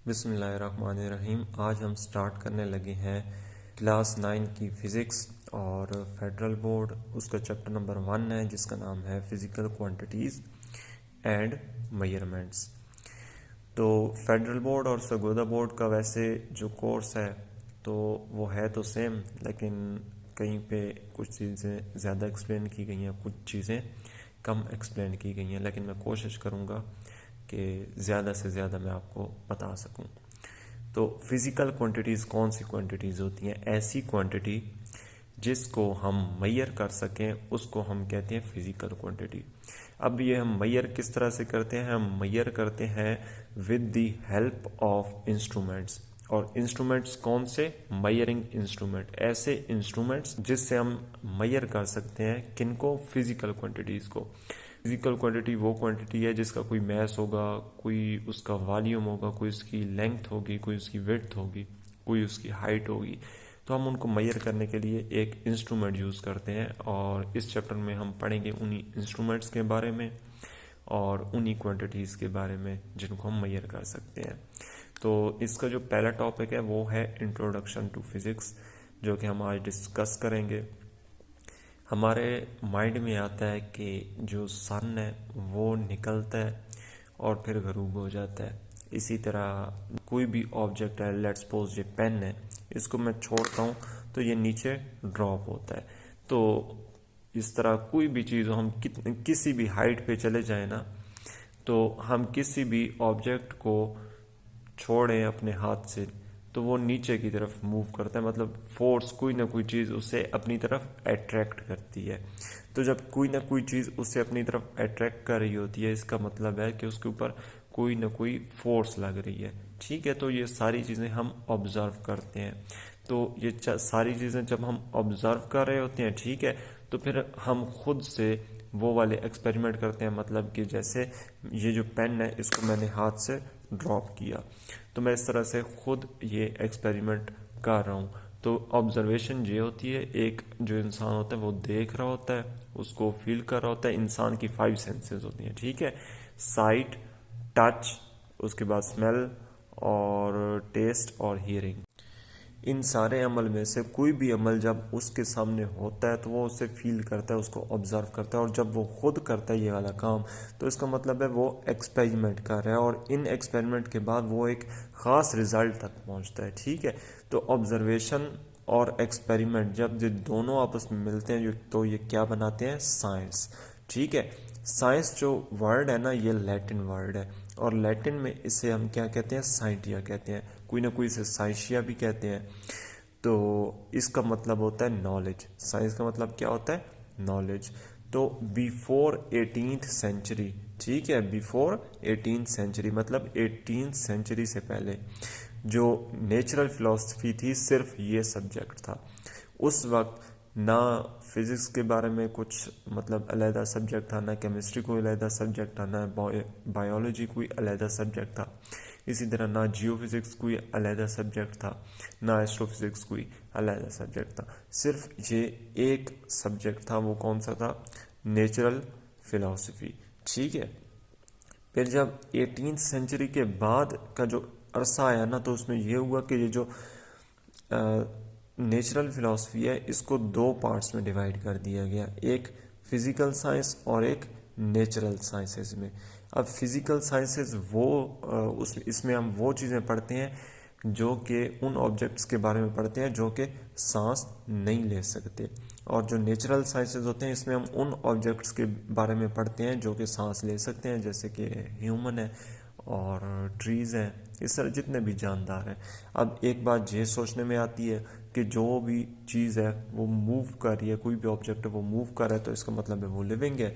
बिस्मिल्लाहिर्रहमानिर्रहीम। आज हम स्टार्ट करने लगे हैं क्लास 9 की फ़िज़िक्स और फेडरल बोर्ड। उसका चैप्टर नंबर 1 है जिसका नाम है फ़िज़िकल क्वांटिटीज़ एंड मेजरमेंट्स। तो फेडरल बोर्ड और सरगोदा बोर्ड का वैसे जो कोर्स है तो वो है तो सेम, लेकिन कहीं पे कुछ चीज़ें ज़्यादा एक्सप्लेन की गई हैं, कुछ चीज़ें कम एक्सप्लेन की गई हैं, लेकिन मैं कोशिश करूँगा कि ज़्यादा से ज़्यादा मैं आपको बता सकूं। तो फिज़िकल क्वांटिटीज़ कौन सी क्वांटिटीज़ होती हैं? ऐसी क्वांटिटी जिसको हम मैयर कर सकें उसको हम कहते हैं फिज़िकल क्वांटिटी। अब ये हम मैयर किस तरह से करते हैं? हम मैयर करते हैं with the help of instruments. और इंस्ट्रूमेंट्स कौन से? मैयरिंग इंस्ट्रूमेंट, ऐसे इंस्ट्रूमेंट्स जिससे हम मैयर कर सकते हैं किनको? फिजिकल क्वांटिटीज़ को। फिजिकल क्वांटिटी वो क्वांटिटी है जिसका कोई मैस होगा, कोई उसका वॉल्यूम होगा, कोई उसकी लेंथ होगी, कोई उसकी विड्थ होगी, कोई उसकी हाइट होगी। तो हम उनको मैयर करने के लिए एक इंस्ट्रूमेंट यूज़ करते हैं, और इस चैप्टर में हम पढ़ेंगे उन्हीं इंस्ट्रूमेंट्स के बारे में और उन्हीं क्वांटिटीज़ के बारे में जिनको हम मैयर कर सकते हैं। तो इसका जो पहला टॉपिक है वो है इंट्रोडक्शन टू फिज़िक्स, जो कि हम आज डिस्कस करेंगे। हमारे माइंड में आता है कि जो सन है वो निकलता है और फिर गरूब हो जाता है। इसी तरह कोई भी ऑब्जेक्ट है, लेट्स सपोज ये पेन है, इसको मैं छोड़ता हूँ तो ये नीचे ड्रॉप होता है। तो इस तरह कोई भी चीज़ हम किसी भी हाइट पे चले जाए ना, तो हम किसी भी ऑब्जेक्ट को छोड़ें अपने हाथ से तो वो नीचे की तरफ मूव करता है, मतलब फोर्स, कोई ना कोई चीज़ उसे अपनी तरफ अट्रैक्ट करती है। तो जब कोई ना कोई चीज़ उसे अपनी तरफ अट्रैक्ट कर रही होती है, इसका मतलब है कि उसके ऊपर कोई ना कोई फोर्स लग रही है। ठीक है, तो ये सारी चीज़ें हम ऑब्जर्व करते हैं। तो ये सारी चीज़ें जब हम ऑब्जर्व कर रहे होते हैं, ठीक है, तो फिर हम खुद से वो वाले एक्सपेरिमेंट करते हैं। मतलब कि जैसे ये जो पेन है इसको मैंने हाथ से ड्रॉप किया, तो मैं इस तरह से खुद ये एक्सपेरिमेंट कर रहा हूँ। तो ऑब्जर्वेशन ये होती है, एक जो इंसान होता है वो देख रहा होता है, उसको फील कर रहा होता है। इंसान की 5 सेंसेस होती हैं, ठीक है, साइट, टच, उसके बाद स्मेल और टेस्ट और हियरिंग। इन सारे अमल में से कोई भी अमल जब उसके सामने होता है तो वो उसे फील करता है, उसको ऑब्जर्व करता है, और जब वो खुद करता है ये वाला काम तो इसका मतलब है वो एक्सपेरिमेंट कर रहा है, और इन एक्सपेरिमेंट के बाद वो एक ख़ास रिजल्ट तक पहुंचता है। ठीक है, तो ऑब्जर्वेशन और एक्सपेरिमेंट जब ये दोनों आपस में मिलते हैं तो ये क्या बनाते हैं? साइंस। ठीक है, साइंस जो वर्ड है ना, ये लैटिन वर्ड है, और लैटिन में इसे हम क्या कहते हैं? साइंटिया कहते हैं, कोई ना कोई इसे साइंशिया भी कहते हैं। तो इसका मतलब होता है नॉलेज। साइंस का मतलब क्या होता है? नॉलेज। तो बिफोर 18th सेंचुरी, ठीक है, बिफोर 18th सेंचुरी मतलब 18th सेंचुरी से पहले जो नेचुरल फिलॉसफी थी, सिर्फ ये सब्जेक्ट था। उस वक्त ना फिज़िक्स के बारे में कुछ मतलब अलहदा सब्जेक्ट था, ना केमिस्ट्री कोई अलहदा सब्जेक्ट था, ना बायोलॉजी कोई अलहदा सब्जेक्ट था, इसी तरह ना जियोफिज़िक्स कोई अलहदा सब्जेक्ट था, ना एस्ट्रोफिज़िक्स कोई अलहदा सब्जेक्ट था। सिर्फ ये एक सब्जेक्ट था, वो कौन सा था? Natural philosophy. ठीक है, फिर जब 18th सेंचुरी के बाद का जो अरसा आया ना, तो उसमें यह हुआ कि ये जो नेचुरल फिलॉसफी है इसको दो पार्ट्स में डिवाइड कर दिया गया, एक फिज़िकल साइंस और एक नेचुरल साइंसेस में। अब फिज़िकल साइंसेस वो उस इसमें हम वो चीज़ें पढ़ते हैं जो कि उन ऑब्जेक्ट्स के बारे में पढ़ते हैं जो कि सांस नहीं ले सकते, और जो नेचुरल साइंसेस होते हैं इसमें हम उन ऑब्जेक्ट्स के बारे में पढ़ते हैं जो कि सांस ले सकते हैं, जैसे कि ह्यूमन है और ट्रीज़ हैं, इस तरह जितने भी जानदार हैं। अब एक बात ये सोचने में आती है कि जो भी चीज़ है वो मूव कर रही है, कोई भी ऑब्जेक्ट है वो मूव कर रहा है तो इसका मतलब है वो लिविंग है,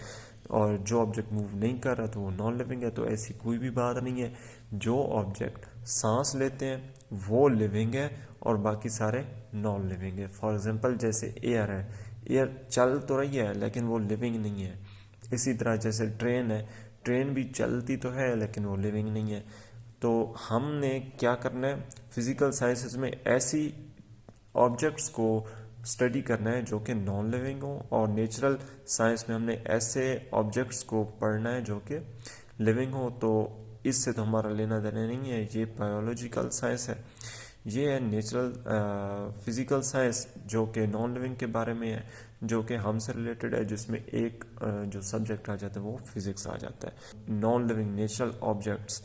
और जो ऑब्जेक्ट मूव नहीं कर रहा तो वो नॉन लिविंग है। तो ऐसी कोई भी बात नहीं है, जो ऑब्जेक्ट सांस लेते हैं वो लिविंग है और बाकी सारे नॉन लिविंग है। फॉर एग्जांपल जैसे एयर है, एयर चल तो रही है लेकिन वो लिविंग नहीं है। इसी तरह जैसे ट्रेन है, ट्रेन भी चलती तो है लेकिन वो लिविंग नहीं है। तो हमने क्या करना है? फिजिकल साइंसेस में ऐसी ऑब्जेक्ट्स को स्टडी करना है जो कि नॉन लिविंग हो, और नेचुरल साइंस में हमने ऐसे ऑब्जेक्ट्स को पढ़ना है जो कि लिविंग हो। तो इससे तो हमारा लेना देना नहीं है, ये बायोलॉजिकल साइंस है। ये है नेचुरल फिजिकल साइंस जो कि नॉन लिविंग के बारे में है, जो कि हमसे रिलेटेड है, जिसमें एक जो सब्जेक्ट आ जाता है वो फिजिक्स आ जाता है। नॉन लिविंग नेचुरल ऑब्जेक्ट्स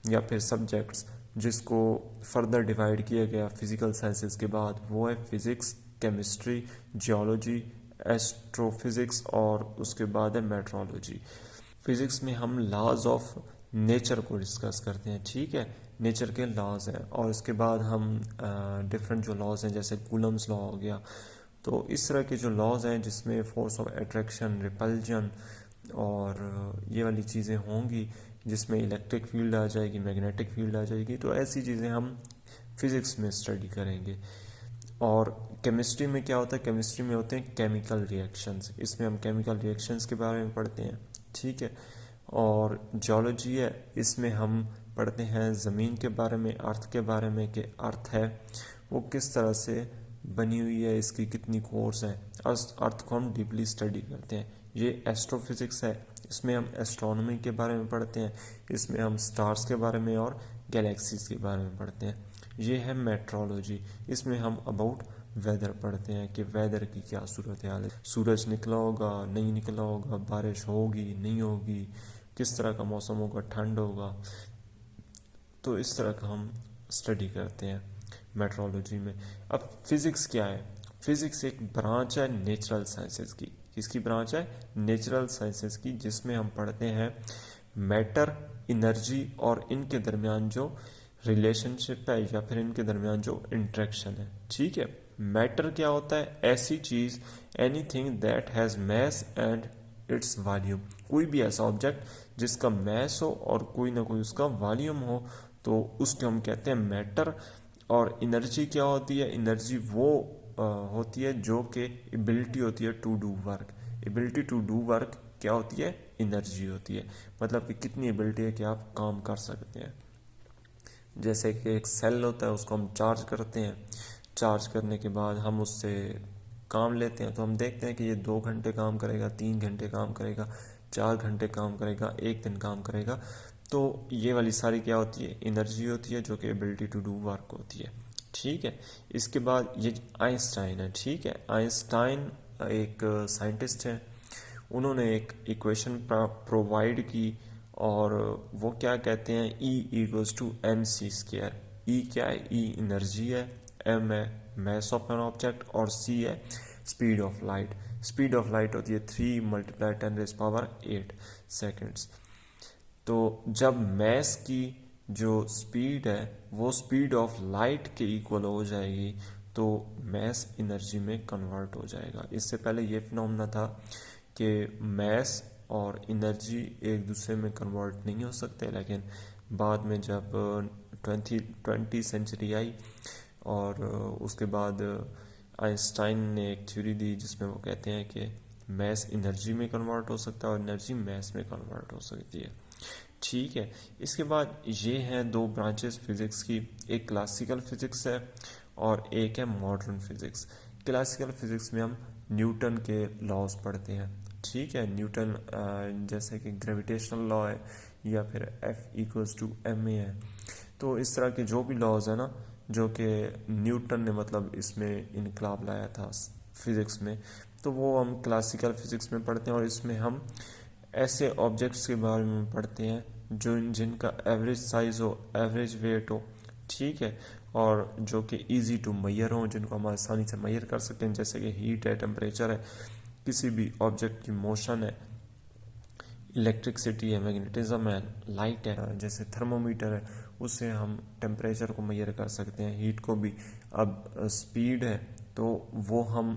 या फिर सब्जेक्ट्स जिसको फर्दर डिवाइड किया गया फिजिकल साइंसेस के बाद, वो है फिजिक्स, केमिस्ट्री, जियोलॉजी, एस्ट्रोफिजिक्स और उसके बाद है मेट्रोलॉजी। फिजिक्स में हम लॉज ऑफ नेचर को डिस्कस करते हैं, ठीक है, नेचर के लॉज हैं, और उसके बाद हम डिफरेंट जो लॉज हैं जैसे कूलम्स लॉ हो गया, तो इस तरह के जो लॉज हैं जिसमें फोर्स ऑफ अट्रैक्शन, रिपल्जन और ये वाली चीज़ें होंगी, जिसमें इलेक्ट्रिक फील्ड आ जाएगी, मैग्नेटिक फील्ड आ जाएगी, तो ऐसी चीज़ें हम फिज़िक्स में स्टडी करेंगे। और केमिस्ट्री में क्या होता है, केमिस्ट्री में होते हैं केमिकल रिएक्शंस, इसमें हम केमिकल रिएक्शंस के बारे में पढ़ते हैं, ठीक है। और जियोलॉजी है, इसमें हम पढ़ते हैं ज़मीन के बारे में, अर्थ के बारे में, कि अर्थ है वो किस तरह से बनी हुई है, इसकी कितनी कोर्स हैं, अर्थ को हम डीपली स्टडी करते हैं। ये एस्ट्रोफिजिक्स है, इसमें हम एस्ट्रोनॉमी के बारे में पढ़ते हैं, इसमें हम स्टार्स के बारे में और गैलेक्सीज के बारे में पढ़ते हैं। ये है मेट्रोलॉजी, इसमें हम अबाउट वेदर पढ़ते हैं कि वेदर की क्या सूरत हाल है, सूरज निकला होगा नहीं निकला होगा, बारिश होगी नहीं होगी, किस तरह का मौसम होगा, ठंड होगा, तो इस तरह का हम स्टडी करते हैं मेट्रोलॉजी में। अब फिजिक्स क्या है, फिजिक्स एक ब्रांच है नेचुरल साइंसेस की। किसकी ब्रांच है, नेचुरल साइंसेस की, जिसमें हम पढ़ते हैं मैटर, एनर्जी और इनके दरमियान जो रिलेशनशिप है या फिर इनके दरमियान जो इंट्रैक्शन है, ठीक है। मैटर क्या होता है, ऐसी चीज, anything that has mass and its volume, कोई भी ऐसा ऑब्जेक्ट जिसका मैस हो और कोई ना कोई उसका वॉल्यूम हो, तो उसको हम कहते हैं मैटर। और एनर्जी क्या होती है, एनर्जी वो होती है जो कि एबिलिटी होती है to do work. Ability to do work क्या होती है, एनर्जी होती है, मतलब कि कितनी एबिलिटी है कि आप काम कर सकते हैं। जैसे कि एक सेल होता है, उसको हम चार्ज करते हैं, चार्ज करने के बाद हम उससे काम लेते हैं, तो हम देखते हैं कि ये 2 घंटे काम करेगा, 3 घंटे काम करेगा, 4 घंटे काम करेगा, 1 दिन काम करेगा। तो ये वाली सारी क्या होती है, एनर्जी होती है, जो कि एबिलिटी टू डू वर्क होती है, ठीक है। इसके बाद ये आइंस्टाइन है, ठीक है। आइंस्टाइन एक साइंटिस्ट है, उन्होंने एक इक्वेशन प्रोवाइड की, और वो क्या कहते हैं, E=mc²। ई क्या है, ई एनर्जी है, एम है मैस ऑफ एन ऑब्जेक्ट और सी है speed of light. Speed of light होती है 3 × 10⁸ सेकेंड्स। तो जब मैस की जो स्पीड है वो स्पीड ऑफ लाइट के इक्वल हो जाएगी, तो मैस एनर्जी में कन्वर्ट हो जाएगा। इससे पहले ये फिनोमेना था कि मैस और एनर्जी एक दूसरे में कन्वर्ट नहीं हो सकते, लेकिन बाद में जब 20वीं सेंचुरी आई और उसके बाद आइंस्टाइन ने एक थ्योरी दी जिसमें वो कहते हैं कि मैस एनर्जी में कन्वर्ट हो सकता है और एनर्जी मैस में कन्वर्ट हो सकती है, ठीक है। इसके बाद ये हैं 2 ब्रांचेस फिजिक्स की, एक क्लासिकल फिजिक्स है और एक है मॉडर्न फिजिक्स। क्लासिकल फिजिक्स में हम न्यूटन के लॉज पढ़ते हैं, ठीक है। न्यूटन जैसे कि ग्रेविटेशनल लॉ है या फिर F=ma है, तो इस तरह के जो भी लॉज है ना, जो कि न्यूटन ने मतलब इसमें इनकलाब लाया था फिजिक्स में, तो वो हम क्लासिकल फिजिक्स में पढ़ते हैं। और इसमें हम ऐसे ऑब्जेक्ट्स के बारे में पढ़ते हैं जो जिनका एवरेज साइज हो, एवरेज वेट हो, ठीक है, और जो कि इजी टू मेजर हो, जिनको हम आसानी से मेजर कर सकते हैं, जैसे कि हीट है, टेम्परेचर है, किसी भी ऑब्जेक्ट की मोशन है, इलेक्ट्रिसिटी है, मैग्नेटिज्म है, लाइट है, जैसे थर्मोमीटर है, उससे हम टेम्परेचर को मेजर कर सकते हैं, हीट को भी। अब स्पीड है तो वो हम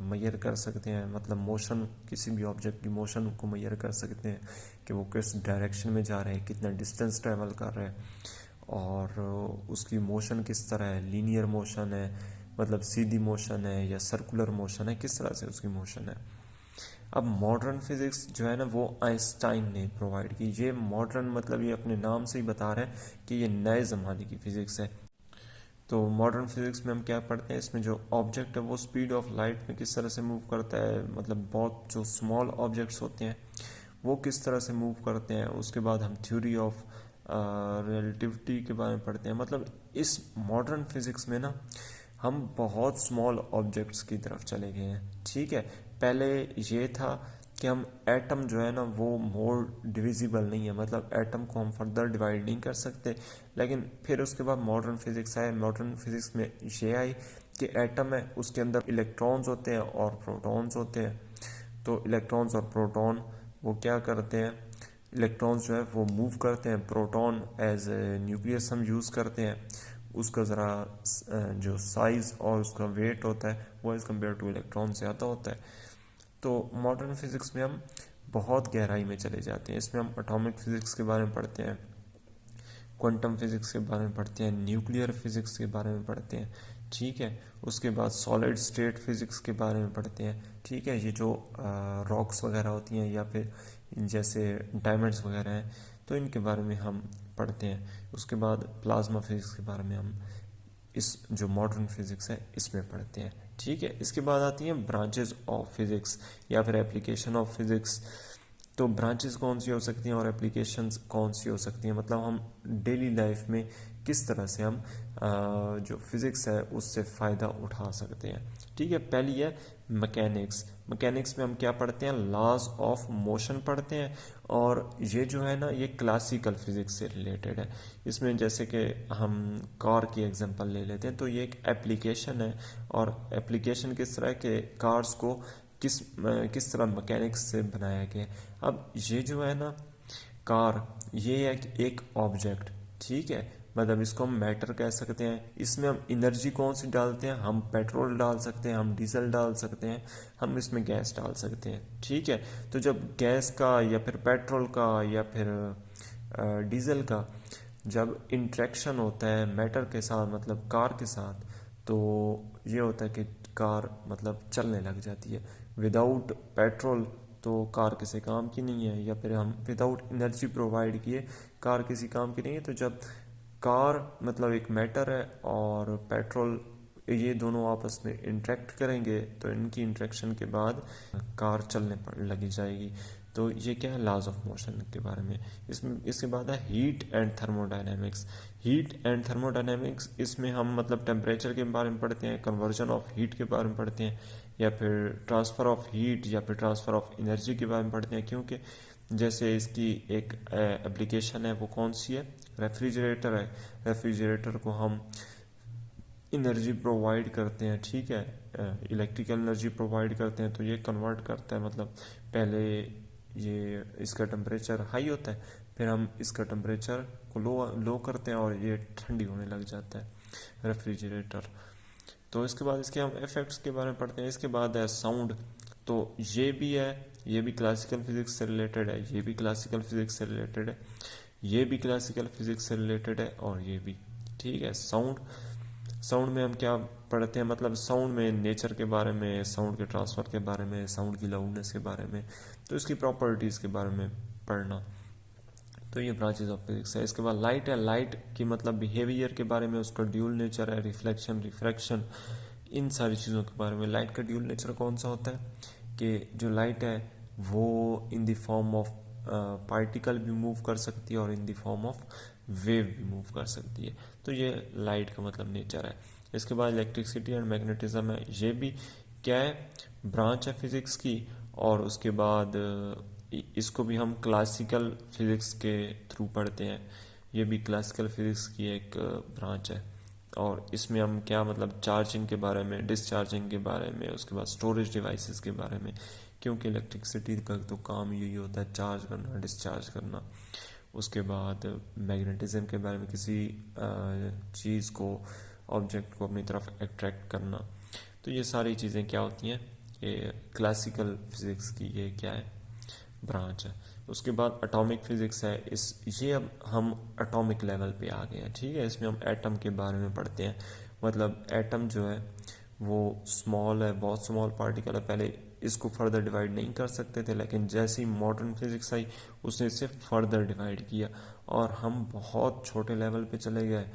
मेजर कर सकते हैं, मतलब मोशन, किसी भी ऑब्जेक्ट की मोशन को मेजर कर सकते हैं कि वो किस डायरेक्शन में जा रहे हैं, कितना डिस्टेंस ट्रैवल कर रहे हैं, और उसकी मोशन किस तरह है, लीनियर मोशन है, मतलब सीधी मोशन है या सर्कुलर मोशन है, किस तरह से उसकी मोशन है। अब मॉडर्न फिजिक्स जो है ना, वो आइंस्टाइन ने प्रोवाइड की। ये मॉडर्न मतलब ये अपने नाम से ही बता रहे हैं कि ये नए ज़माने की फिजिक्स है। तो मॉडर्न फिजिक्स में हम क्या पढ़ते हैं, इसमें जो ऑब्जेक्ट है वो स्पीड ऑफ लाइट में किस तरह से मूव करता है, मतलब बहुत जो स्मॉल ऑब्जेक्ट्स होते हैं वो किस तरह से मूव करते हैं। उसके बाद हम थ्योरी ऑफ रिलेटिविटी के बारे में पढ़ते हैं। मतलब इस मॉडर्न फिजिक्स में ना हम बहुत स्मॉल ऑब्जेक्ट्स की तरफ चले गए हैं। ठीक है, पहले ये था कि हम एटम जो है ना वो मोर डिविजिबल नहीं है, मतलब एटम को हम फर्दर डिवाइड नहीं कर सकते। लेकिन फिर उसके बाद मॉडर्न फिजिक्स आए। मॉडर्न फिजिक्स में ये आई कि एटम है, उसके अंदर इलेक्ट्रॉन्स होते हैं और प्रोटॉन्स होते हैं। तो इलेक्ट्रॉन्स और प्रोटॉन वो क्या करते हैं, इलेक्ट्रॉन्स जो है वो मूव करते हैं, प्रोटॉन एज न्यूक्लियस हम यूज़ करते हैं। उसका ज़रा जो साइज़ और उसका वेट होता है वो एज़ कम्पेयर टू इलेक्ट्रॉन ज़्यादा होता है। तो मॉडर्न फिजिक्स में हम बहुत गहराई में चले जाते हैं। इसमें हम एटॉमिक फिजिक्स के बारे में पढ़ते हैं, क्वांटम फिजिक्स के बारे में पढ़ते हैं, न्यूक्लियर फिजिक्स के बारे में पढ़ते हैं। ठीक है, उसके बाद सॉलिड स्टेट फिजिक्स के बारे में पढ़ते हैं। ठीक है, ये जो रॉक्स वगैरह होती हैं या फिर जैसे डायमंड्स वगैरह हैं, तो इनके बारे में हम पढ़ते हैं। उसके बाद प्लाज्मा फिजिक्स के बारे में हम इस जो मॉडर्न फिजिक्स है इसमें पढ़ते हैं। ठीक है, इसके बाद आती हैं ब्रांचेस ऑफ फिजिक्स या फिर एप्लीकेशन ऑफ फिजिक्स। तो ब्रांचेस कौन सी हो सकती हैं और एप्लीकेशंस कौन सी हो सकती हैं, मतलब हम डेली लाइफ में किस तरह से हम जो फिज़िक्स है उससे फ़ायदा उठा सकते हैं। ठीक है, पहली है मैकेनिक्स। मैकेनिक्स में हम क्या पढ़ते हैं, लॉज ऑफ मोशन पढ़ते हैं। और ये जो है ना ये क्लासिकल फिज़िक्स से रिलेटेड है। इसमें जैसे कि हम कार की एग्जांपल ले लेते हैं, तो ये एक एप्लीकेशन है। और एप्लीकेशन किस तरह के कार्स को किस तरह मैकेनिक्स से बनाया गया। अब ये जो है ना कार, ये एक ऑब्जेक्ट, ठीक है, मतलब इसको हम मैटर कह सकते हैं। इसमें हम एनर्जी कौन सी डालते हैं, हम पेट्रोल डाल सकते हैं, हम डीजल डाल सकते हैं, हम इसमें गैस डाल सकते हैं। ठीक है, तो जब गैस का या फिर पेट्रोल का या फिर डीजल का जब इंट्रैक्शन होता है मैटर के साथ, मतलब कार के साथ, तो ये होता है कि कार मतलब चलने लग जाती है। विदाउट पेट्रोल तो कार किसी काम की नहीं है, या फिर हम विदाउट एनर्जी प्रोवाइड किए कार किसी काम की नहीं है। तो जब कार मतलब एक मैटर है और पेट्रोल, ये दोनों आपस में इंटरेक्ट करेंगे तो इनकी इंटरेक्शन के बाद कार चलने पर लगी जाएगी। तो ये क्या है, लॉज ऑफ मोशन के बारे में। इसके बाद है heat and thermodynamics. Heat and thermodynamics, इसमें हम मतलब टेम्परेचर के बारे में पढ़ते हैं, कन्वर्जन ऑफ हीट के बारे में पढ़ते हैं, या फिर ट्रांसफ़र ऑफ हीट या फिर ट्रांसफ़र ऑफ एनर्जी के बारे में पढ़ते हैं। क्योंकि जैसे इसकी एक एप्लीकेशन है, वो कौन सी है, रेफ्रिजरेटर है। रेफ्रिजरेटर को हम एनर्जी प्रोवाइड करते हैं, ठीक है, इलेक्ट्रिकल एनर्जी प्रोवाइड करते हैं, तो ये कन्वर्ट करता है। मतलब पहले ये इसका टेम्परेचर हाई होता है, फिर हम इसका टेम्परेचर को लो करते हैं और ये ठंडी होने लग जाता है रेफ्रिजरेटर। तो इसके बाद इसके हम इफेक्ट्स के बारे में पढ़ते हैं। इसके बाद है साउंड। तो ये भी है, ये भी क्लासिकल फिजिक्स से रिलेटेड है, ये भी क्लासिकल फिजिक्स से रिलेटेड है, ये भी क्लासिकल फिजिक्स से रिलेटेड है, और ये भी। ठीक है, साउंड। साउंड में हम क्या पढ़ते हैं, मतलब साउंड में नेचर के बारे में, साउंड के ट्रांसफ़र के बारे में, साउंड की लाउडनेस के बारे में, तो इसकी प्रॉपर्टीज़ के बारे में पढ़ना। तो ये ब्रांचेज ऑफ फिजिक्स है। इसके बाद लाइट है। लाइट की मतलब बिहेवियर के बारे में, उसका ड्यूल नेचर है, रिफ्लेक्शन, रिफ्रैक्शन, इन सारी चीज़ों के बारे में। लाइट का ड्यूल नेचर कौन सा होता है कि जो लाइट है वो in the form of particle भी मूव कर सकती है और in the form of wave भी मूव कर सकती है। तो ये लाइट का मतलब नेचर है। इसके बाद इलेक्ट्रिसिटी एंड मैग्नेटिज्म है। ये भी क्या है, ब्रांच है फिजिक्स की। और उसके बाद इसको भी हम क्लासिकल फिजिक्स के थ्रू पढ़ते हैं। ये भी क्लासिकल फिजिक्स की एक ब्रांच है। और इसमें हम क्या मतलब चार्जिंग के बारे में, डिस्चार्जिंग के बारे में, उसके बाद स्टोरेज डिवाइसेस के बारे में, क्योंकि इलेक्ट्रिसिटी का तो काम यही होता है, चार्ज करना, डिस्चार्ज करना। उसके बाद मैग्नेटिज्म के बारे में, किसी चीज़ को, ऑब्जेक्ट को अपनी तरफ अट्रैक्ट करना। तो ये सारी चीज़ें क्या होती हैं, ये क्लासिकल फिजिक्स की ये क्या है, ब्रांच है। उसके बाद एटॉमिक फिजिक्स है। ये अब हम एटॉमिक लेवल पे आ गए हैं। ठीक है, इसमें हम एटम के बारे में पढ़ते हैं। मतलब एटम जो है वो स्मॉल है, बहुत स्मॉल पार्टिकल है। पहले इसको फर्दर डिवाइड नहीं कर सकते थे, लेकिन जैसे ही मॉडर्न फिजिक्स आई उसने इसे फर्दर डिवाइड किया और हम बहुत छोटे लेवल पे चले गए।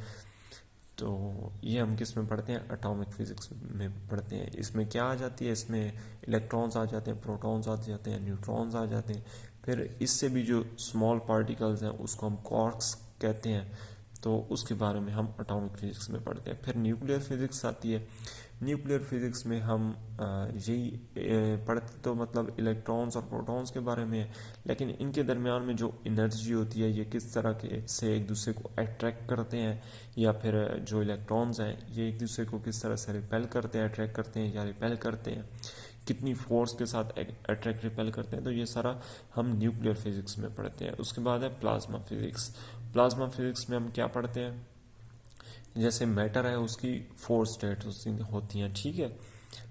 तो ये हम किस में पढ़ते हैं, एटॉमिक फिजिक्स में पढ़ते हैं। इसमें क्या आ जाती है, इसमें इलेक्ट्रॉन्स आ जाते हैं, प्रोटॉन्स आ जाते हैं, न्यूट्रॉन्स आ जाते हैं। फिर इससे भी जो स्मॉल पार्टिकल्स हैं उसको हम क्वार्क्स कहते हैं, तो उसके बारे में हम एटॉमिक फिजिक्स में पढ़ते हैं। फिर न्यूक्लियर फिजिक्स आती है। न्यूक्लियर फिजिक्स में हम यही पढ़ते तो मतलब इलेक्ट्रॉन्स और प्रोटॉन्स के बारे में है, लेकिन इनके दरमियान में जो एनर्जी होती है ये किस तरह के से एक दूसरे को अट्रैक्ट करते हैं, या फिर जो इलेक्ट्रॉन्स हैं ये एक दूसरे को किस तरह से रिपेल करते हैं, अट्रैक्ट करते हैं या रिपेल करते हैं, कितनी फोर्स के साथ अट्रैक्ट रिपेल करते हैं, तो ये सारा हम न्यूक्लियर फिजिक्स में पढ़ते हैं। उसके बाद है प्लाज्मा फिजिक्स। प्लाज्मा फिजिक्स में हम क्या पढ़ते हैं, जैसे मैटर है उसकी 4 स्टेट्स होती हैं, ठीक है।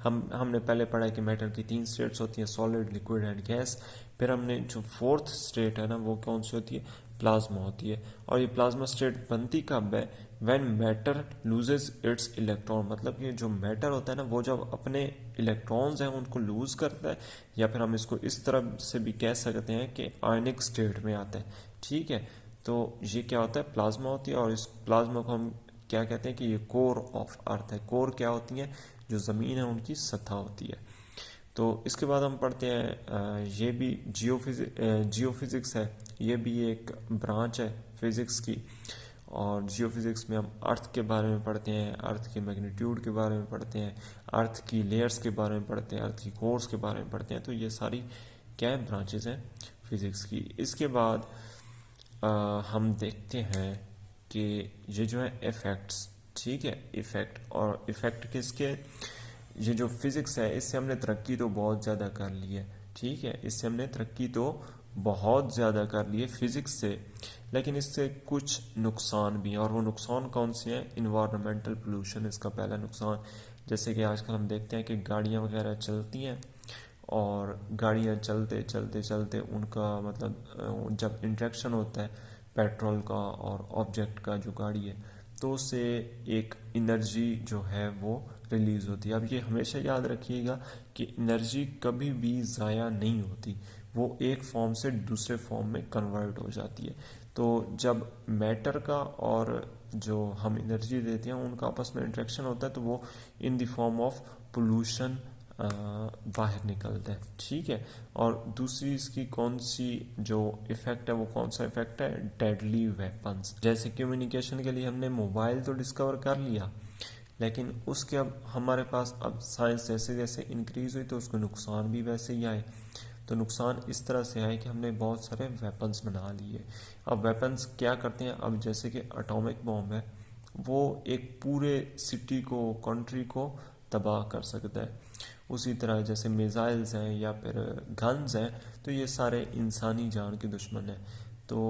हमने पहले पढ़ा है कि मैटर की 3 स्टेट्स होती हैं, सॉलिड, लिक्विड एंड गैस। फिर हमने जो 4th स्टेट है ना वो कौन सी होती है, प्लाज्मा होती है। और ये प्लाज्मा स्टेट बनती कब है, when matter loses it's electron, मतलब ये जो मैटर होता है ना वो जब अपने इलेक्ट्रॉन्स हैं उनको लूज करता है, या फिर हम इसको इस तरह से भी कह सकते हैं कि आयनिक स्टेट में आता है, ठीक है। तो ये क्या होता है, प्लाज्मा होती है। और इस प्लाज्मा को हम क्या कहते हैं कि ये कोर ऑफ अर्थ है। कोर क्या होती है, जो ज़मीन है उनकी सतह होती है। तो इसके बाद हम पढ़ते हैं ये भी जियोफिजिक्स है, ये भी एक ब्रांच है फिजिक्स की। और जियोफिजिक्स में हम अर्थ के बारे में पढ़ते हैं, अर्थ के मैग्नीट्यूड के बारे में पढ़ते हैं, अर्थ की लेयर्स के बारे में पढ़ते हैं, अर्थ की कोर्स के बारे में पढ़ते हैं। तो ये सारी क्या है, ब्रांचेज हैं फिजिक्स की। इसके बाद हम देखते हैं कि ये जो है इफेक्ट्स, ठीक है, इफेक्ट। और इफेक्ट किसके, ये जो फिजिक्स है इससे हमने तरक्की तो बहुत ज़्यादा कर ली है, ठीक है, इससे हमने तरक्की तो बहुत ज़्यादा कर ली है फिजिक्स से, लेकिन इससे कुछ नुकसान भी हैं। और वो नुकसान कौन से हैं, इन्वायरमेंटल पोल्यूशन इसका पहला नुकसान। जैसे कि आजकल हम देखते हैं कि गाड़ियाँ वगैरह चलती हैं, और गाड़ियाँ चलते चलते चलते उनका मतलब जब इंट्रैक्शन होता है पेट्रोल का और ऑब्जेक्ट का जो गाड़ी है, तो उससे एक एनर्जी जो है वो रिलीज़ होती है। अब ये हमेशा याद रखिएगा कि एनर्जी कभी भी ज़ाया नहीं होती, वो एक फॉर्म से दूसरे फॉर्म में कन्वर्ट हो जाती है। तो जब मैटर का और जो हम एनर्जी देते हैं उनका आपस में इंट्रैक्शन होता है, तो वो in the form of pollution बाहर निकलता है, ठीक है। और दूसरी इसकी कौन सी जो इफेक्ट है, वो कौन सा इफेक्ट है, डेडली वेपन्स। जैसे कम्युनिकेशन के लिए हमने मोबाइल तो डिस्कवर कर लिया, लेकिन उसके अब हमारे पास अब साइंस जैसे जैसे इंक्रीज हुई तो उसके नुकसान भी वैसे ही आए। तो नुकसान इस तरह से आए कि हमने बहुत सारे वेपन्स बना लिए। अब वेपन्स क्या करते हैं, अब जैसे कि एटॉमिक बॉम्ब है, वो एक पूरे सिटी को, कंट्री को तबाह कर सकता है। उसी तरह जैसे मिसाइल्स हैं या फिर गन्स हैं, तो ये सारे इंसानी जान के दुश्मन हैं। तो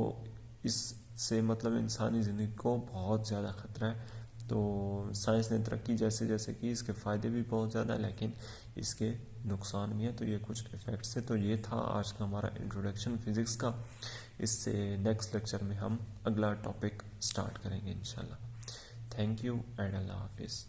इससे मतलब इंसानी ज़िंदगी को बहुत ज़्यादा ख़तरा है। तो साइंस ने तरक्की जैसे जैसे की, इसके फ़ायदे भी बहुत ज़्यादा, लेकिन इसके नुकसान भी हैं। तो ये कुछ इफ़ेक्ट्स है। तो ये था आज का हमारा इंट्रोडक्शन फिज़िक्स का। इससे नेक्स्ट लेक्चर में हम अगला टॉपिक स्टार्ट करेंगे इंशाल्लाह। थैंक यू एंड अल्लाह हाफिज़।